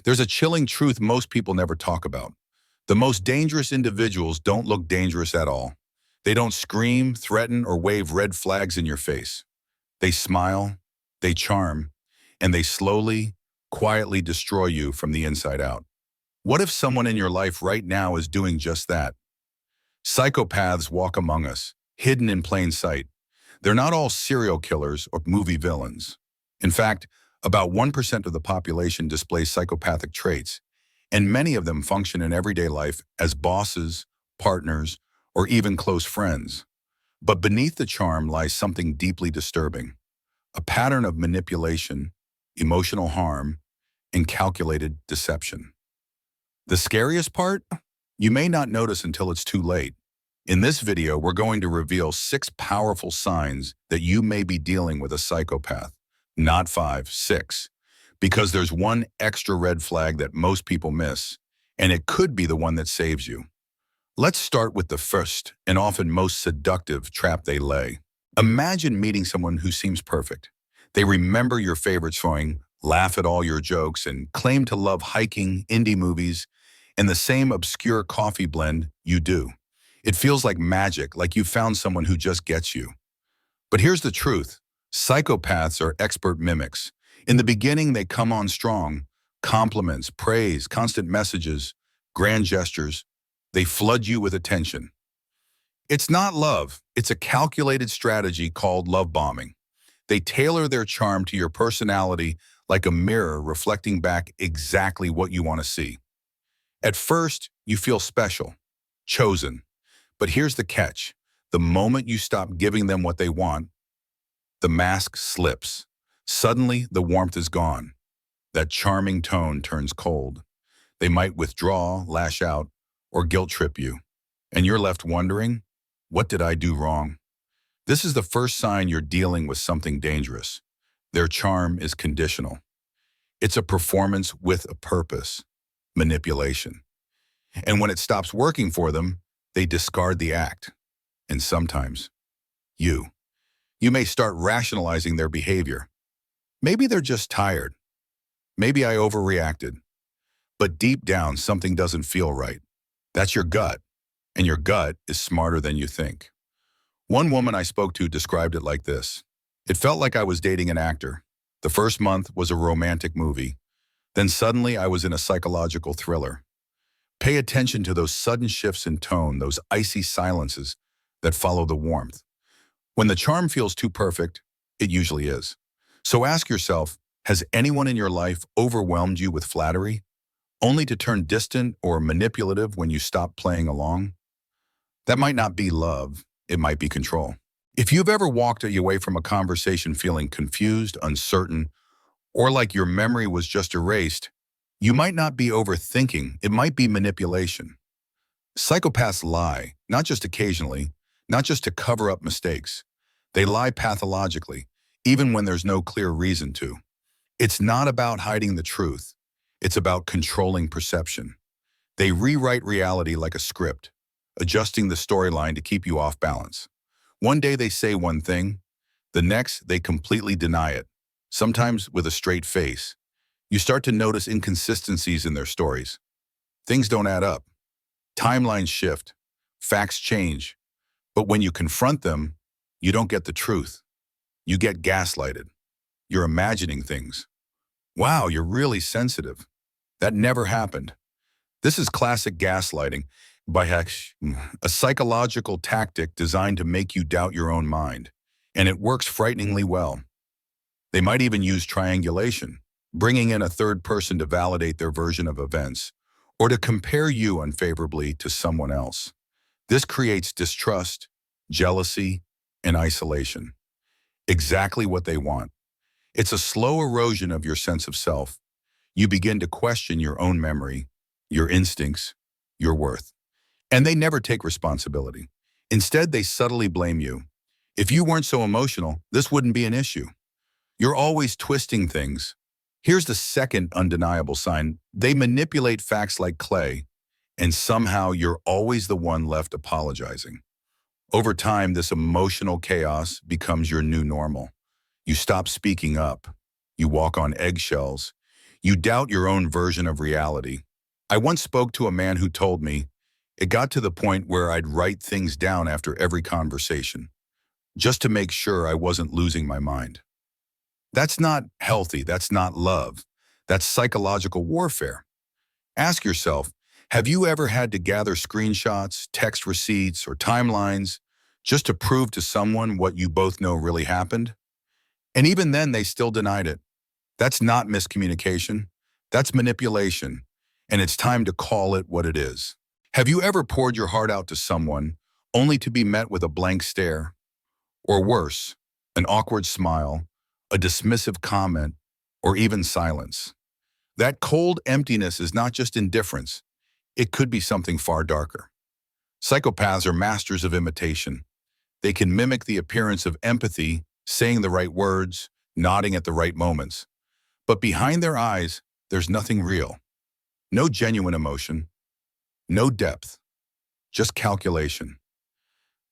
There's a chilling truth most people never talk about. The most dangerous individuals don't look dangerous at all. They don't scream, threaten, or wave red flags in your face. They smile, they charm, and they slowly, quietly destroy you from the inside out. What if someone in your life right now is doing just that? Psychopaths walk among us, hidden in plain sight. They're not all serial killers or movie villains. In fact, about 1% of the population displays psychopathic traits, and many of them function in everyday life as bosses, partners, or even close friends. But beneath the charm lies something deeply disturbing, a pattern of manipulation, emotional harm, and calculated deception. The scariest part? You may not notice until it's too late. In this video, we're going to reveal 6 powerful signs that you may be dealing with a psychopath. Not 5, 6. Because there's one extra red flag that most people miss, and it could be the one that saves you. Let's start with the first and often most seductive trap they lay. Imagine meeting someone who seems perfect. They remember your favorite song, laugh at all your jokes, and claim to love hiking, indie movies, and the same obscure coffee blend you do. It feels like magic, like you found someone who just gets you. But here's the truth. Psychopaths are expert mimics. In the beginning, they come on strong. Compliments, praise, constant messages, grand gestures. They flood you with attention. It's not love. It's a calculated strategy called love bombing. They tailor their charm to your personality like a mirror reflecting back exactly what you want to see. At first, you feel special, chosen. But here's the catch. The moment you stop giving them what they want, the mask slips. Suddenly, the warmth is gone. That charming tone turns cold. They might withdraw, lash out, or guilt trip you. And you're left wondering, what did I do wrong? This is the first sign you're dealing with something dangerous. Their charm is conditional. It's a performance with a purpose, manipulation. And when it stops working for them, they discard the act. And sometimes, you may start rationalizing their behavior. Maybe they're just tired. Maybe I overreacted. But deep down, something doesn't feel right. That's your gut, and your gut is smarter than you think. One woman I spoke to described it like this. It felt like I was dating an actor. The first month was a romantic movie. Then suddenly I was in a psychological thriller. Pay attention to those sudden shifts in tone, those icy silences that follow the warmth. When the charm feels too perfect, it usually is. So ask yourself, has anyone in your life overwhelmed you with flattery, only to turn distant or manipulative when you stop playing along? That might not be love, it might be control. If you've ever walked away from a conversation feeling confused, uncertain, or like your memory was just erased, you might not be overthinking, it might be manipulation. Psychopaths lie, not just occasionally, not just to cover up mistakes. They lie pathologically, even when there's no clear reason to. It's not about hiding the truth. It's about controlling perception. They rewrite reality like a script, adjusting the storyline to keep you off balance. One day they say one thing, the next they completely deny it, sometimes with a straight face. You start to notice inconsistencies in their stories. Things don't add up. Timelines shift. Facts change. But when you confront them, you don't get the truth. You get gaslighted. You're imagining things. Wow, you're really sensitive. That never happened. This is classic gaslighting, by a psychological tactic designed to make you doubt your own mind. And it works frighteningly well. They might even use triangulation, bringing in a third person to validate their version of events, or to compare you unfavorably to someone else. This creates distrust, jealousy, and isolation. Exactly what they want. It's a slow erosion of your sense of self. You begin to question your own memory, your instincts, your worth. And they never take responsibility. Instead, they subtly blame you. If you weren't so emotional, this wouldn't be an issue. You're always twisting things. Here's the second undeniable sign. They manipulate facts like clay, and somehow you're always the one left apologizing. Over time, this emotional chaos becomes your new normal. You stop speaking up. You walk on eggshells. You doubt your own version of reality. I once spoke to a man who told me, it got to the point where I'd write things down after every conversation, just to make sure I wasn't losing my mind. That's not healthy. That's not love. That's psychological warfare. Ask yourself, have you ever had to gather screenshots, text receipts, or timelines just to prove to someone what you both know really happened? And even then, they still denied it. That's not miscommunication. That's manipulation. And it's time to call it what it is. Have you ever poured your heart out to someone only to be met with a blank stare? Or worse, an awkward smile, a dismissive comment, or even silence? That cold emptiness is not just indifference. It could be something far darker. Psychopaths are masters of imitation. They can mimic the appearance of empathy, saying the right words, nodding at the right moments. But behind their eyes, there's nothing real. No genuine emotion, no depth, just calculation.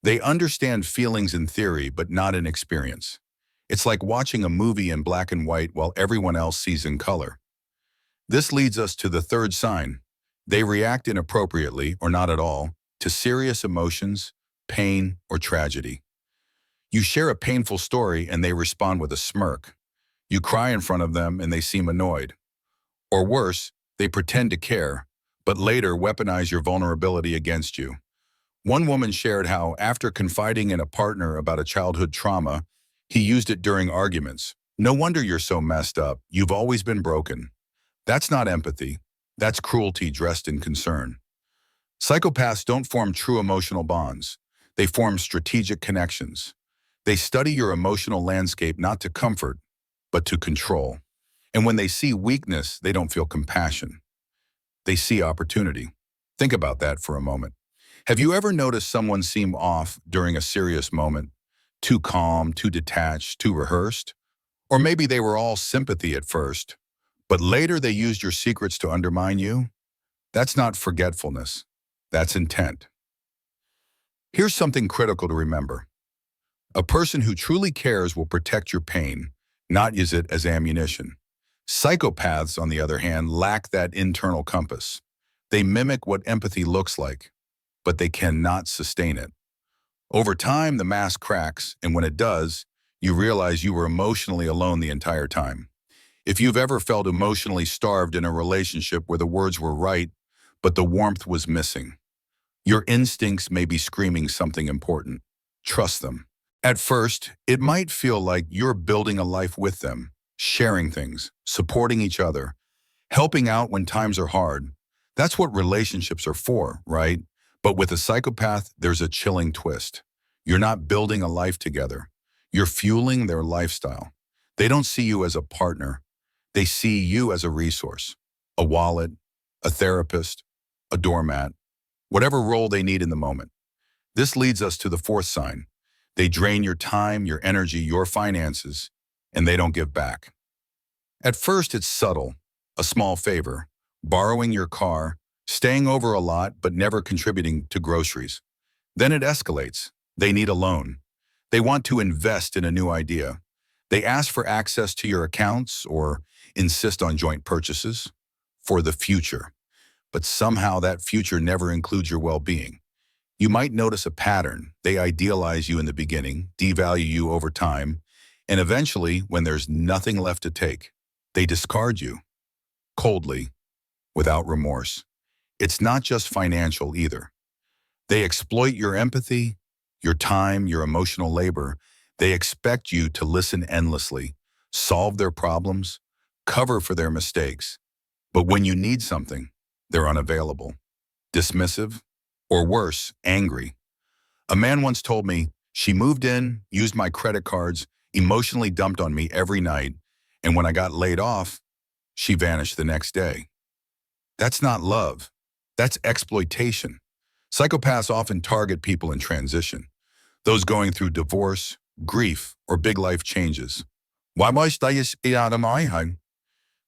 They understand feelings in theory, but not in experience. It's like watching a movie in black and white while everyone else sees in color. This leads us to the third sign. They react inappropriately, or not at all, to serious emotions, pain, or tragedy. You share a painful story and they respond with a smirk. You cry in front of them and they seem annoyed. Or worse, they pretend to care, but later weaponize your vulnerability against you. One woman shared how, after confiding in a partner about a childhood trauma, he used it during arguments. No wonder you're so messed up. You've always been broken. That's not empathy. That's cruelty dressed in concern. Psychopaths don't form true emotional bonds. They form strategic connections. They study your emotional landscape not to comfort, but to control. And when they see weakness, they don't feel compassion. They see opportunity. Think about that for a moment. Have you ever noticed someone seem off during a serious moment? Too calm, too detached, too rehearsed? Or maybe they were all sympathy at first, but later they used your secrets to undermine you? That's not forgetfulness. That's intent. Here's something critical to remember. A person who truly cares will protect your pain, not use it as ammunition. Psychopaths, on the other hand, lack that internal compass. They mimic what empathy looks like, but they cannot sustain it. Over time, the mask cracks, and when it does, you realize you were emotionally alone the entire time. If you've ever felt emotionally starved in a relationship where the words were right, but the warmth was missing, your instincts may be screaming something important. Trust them. At first, it might feel like you're building a life with them, sharing things, supporting each other, helping out when times are hard. That's what relationships are for, right? But with a psychopath, there's a chilling twist. You're not building a life together. You're fueling their lifestyle. They don't see you as a partner. They see you as a resource, a wallet, a therapist, a doormat, whatever role they need in the moment. This leads us to the fourth sign. They drain your time, your energy, your finances, and they don't give back. At first, it's subtle, a small favor, borrowing your car, staying over a lot but never contributing to groceries. Then it escalates. They need a loan. They want to invest in a new idea. They ask for access to your accounts or insist on joint purchases for the future. But somehow that future never includes your well-being. You might notice a pattern. They idealize you in the beginning, devalue you over time, and eventually, when there's nothing left to take, they discard you, coldly, without remorse. It's not just financial either. They exploit your empathy, your time, your emotional labor. They expect you to listen endlessly, solve their problems, cover for their mistakes. But when you need something, they're unavailable, dismissive, or worse, angry. A man once told me, she moved in, used my credit cards, emotionally dumped on me every night, and when I got laid off, she vanished the next day. That's not love. That's exploitation. Psychopaths often target people in transition, those going through divorce, grief, or big life changes. Why must I stay out of my home?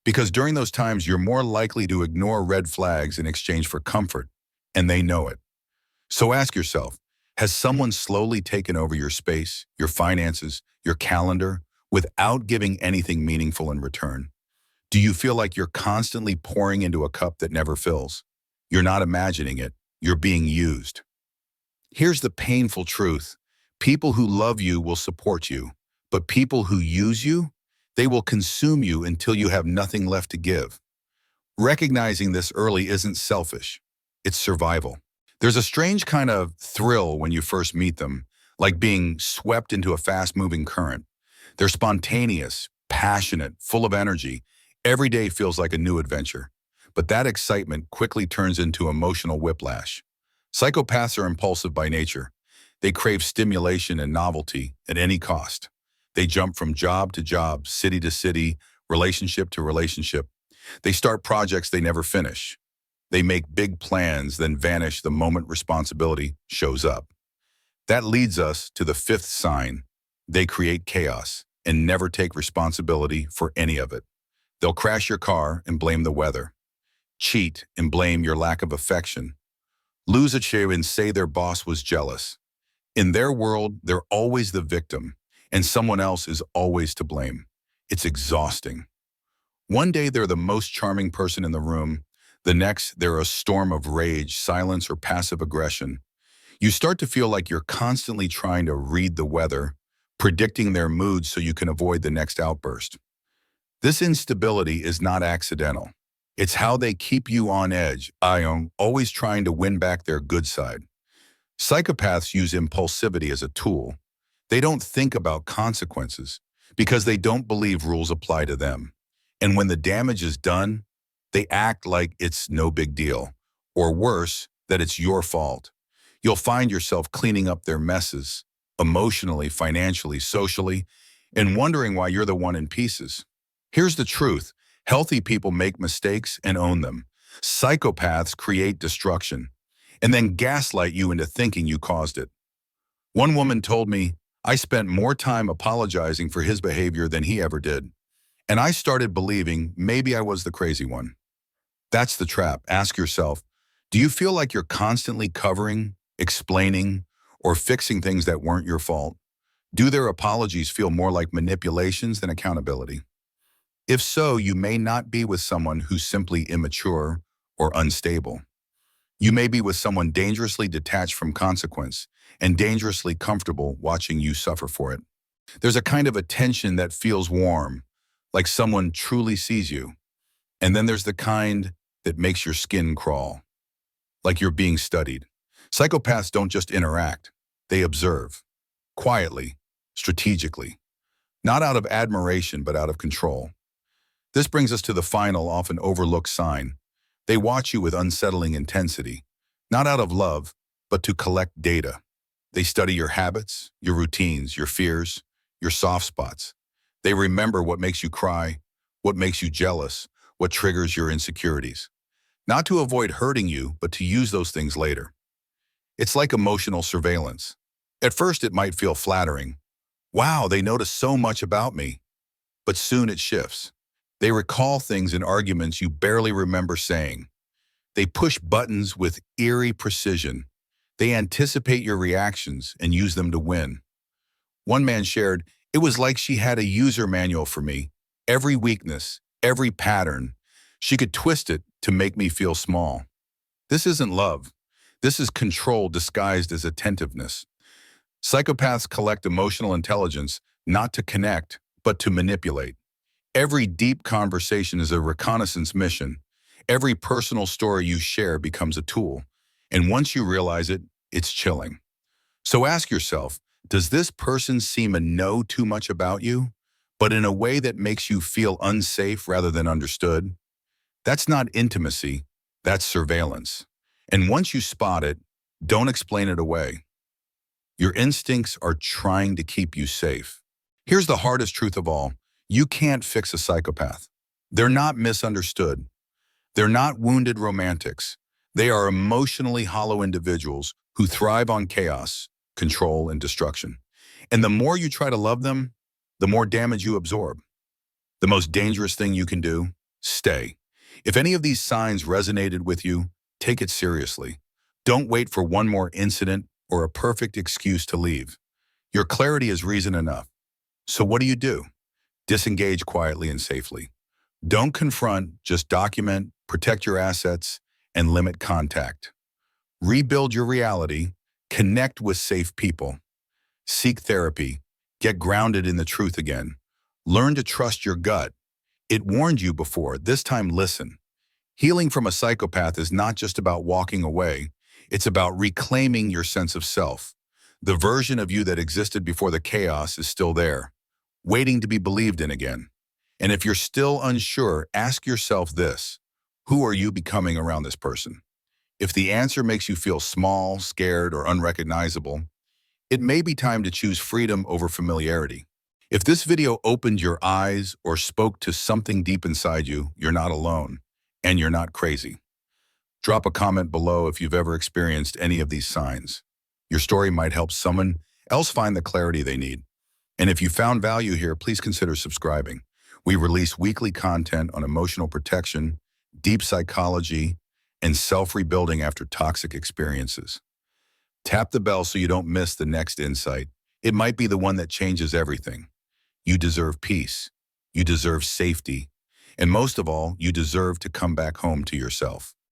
Because during those times, you're more likely to ignore red flags in exchange for comfort, and they know it. So ask yourself, has someone slowly taken over your space, your finances, your calendar, without giving anything meaningful in return? Do you feel like you're constantly pouring into a cup that never fills? You're not imagining it. You're being used. Here's the painful truth. People who love you will support you, but people who use you, they will consume you until you have nothing left to give. Recognizing this early isn't selfish. It's survival. There's a strange kind of thrill when you first meet them, like being swept into a fast-moving current. They're spontaneous, passionate, full of energy. Every day feels like a new adventure. But that excitement quickly turns into emotional whiplash. Psychopaths are impulsive by nature. They crave stimulation and novelty at any cost. They jump from job to job, city to city, relationship to relationship. They start projects they never finish. They make big plans, then vanish the moment responsibility shows up. That leads us to the fifth sign. They create chaos and never take responsibility for any of it. They'll crash your car and blame the weather, cheat and blame your lack of affection, lose a chair and say their boss was jealous. In their world, they're always the victim, and someone else is always to blame. It's exhausting. One day they're the most charming person in the room. The next, they're a storm of rage, silence, or passive aggression. You start to feel like you're constantly trying to read the weather, predicting their moods so you can avoid the next outburst. This instability is not accidental. It's how they keep you on edge, always trying to win back their good side. Psychopaths use impulsivity as a tool. They don't think about consequences because they don't believe rules apply to them. And when the damage is done, they act like it's no big deal, or worse, that it's your fault. You'll find yourself cleaning up their messes, emotionally, financially, socially, and wondering why you're the one in pieces. Here's the truth. Healthy people make mistakes and own them. Psychopaths create destruction and then gaslight you into thinking you caused it. One woman told me, "I spent more time apologizing for his behavior than he ever did. And I started believing maybe I was the crazy one." That's the trap. Ask yourself, do you feel like you're constantly covering, explaining, or fixing things that weren't your fault? Do their apologies feel more like manipulations than accountability? If so, you may not be with someone who's simply immature or unstable. You may be with someone dangerously detached from consequence and dangerously comfortable watching you suffer for it. There's a kind of attention that feels warm, like someone truly sees you. And then there's the kind that makes your skin crawl, like you're being studied. Psychopaths don't just interact, they observe, quietly, strategically, not out of admiration, but out of control. This brings us to the final, often overlooked sign. They watch you with unsettling intensity, not out of love, but to collect data. They study your habits, your routines, your fears, your soft spots. They remember what makes you cry, what makes you jealous, what triggers your insecurities. Not to avoid hurting you, but to use those things later. It's like emotional surveillance. At first, it might feel flattering. Wow, they notice so much about me. But soon it shifts. They recall things in arguments you barely remember saying. They push buttons with eerie precision. They anticipate your reactions and use them to win. One man shared, "It was like she had a user manual for me. Every weakness, every pattern. She could twist it to make me feel small." This isn't love. This is control disguised as attentiveness. Psychopaths collect emotional intelligence not to connect, but to manipulate. Every deep conversation is a reconnaissance mission. Every personal story you share becomes a tool. And once you realize it, it's chilling. So ask yourself, does this person seem to know too much about you, but in a way that makes you feel unsafe rather than understood? That's not intimacy, that's surveillance. And once you spot it, don't explain it away. Your instincts are trying to keep you safe. Here's the hardest truth of all. You can't fix a psychopath. They're not misunderstood. They're not wounded romantics. They are emotionally hollow individuals who thrive on chaos, control, and destruction. And the more you try to love them, the more damage you absorb. The most dangerous thing you can do, stay. If any of these signs resonated with you, take it seriously. Don't wait for one more incident or a perfect excuse to leave. Your clarity is reason enough. So what do? Disengage quietly and safely. Don't confront, just document, protect your assets, and limit contact. Rebuild your reality, connect with safe people, seek therapy, get grounded in the truth again. Learn to trust your gut. It warned you before, this time listen. Healing from a psychopath is not just about walking away, it's about reclaiming your sense of self. The version of you that existed before the chaos is still there, waiting to be believed in again. And if you're still unsure, ask yourself this: who are you becoming around this person? If the answer makes you feel small, scared, or unrecognizable, it may be time to choose freedom over familiarity. If this video opened your eyes or spoke to something deep inside you, you're not alone, and you're not crazy. Drop a comment below if you've ever experienced any of these signs. Your story might help someone else find the clarity they need. And if you found value here, please consider subscribing. We release weekly content on emotional protection, deep psychology, and self-rebuilding after toxic experiences. Tap the bell so you don't miss the next insight. It might be the one that changes everything. You deserve peace. You deserve safety. And most of all, you deserve to come back home to yourself.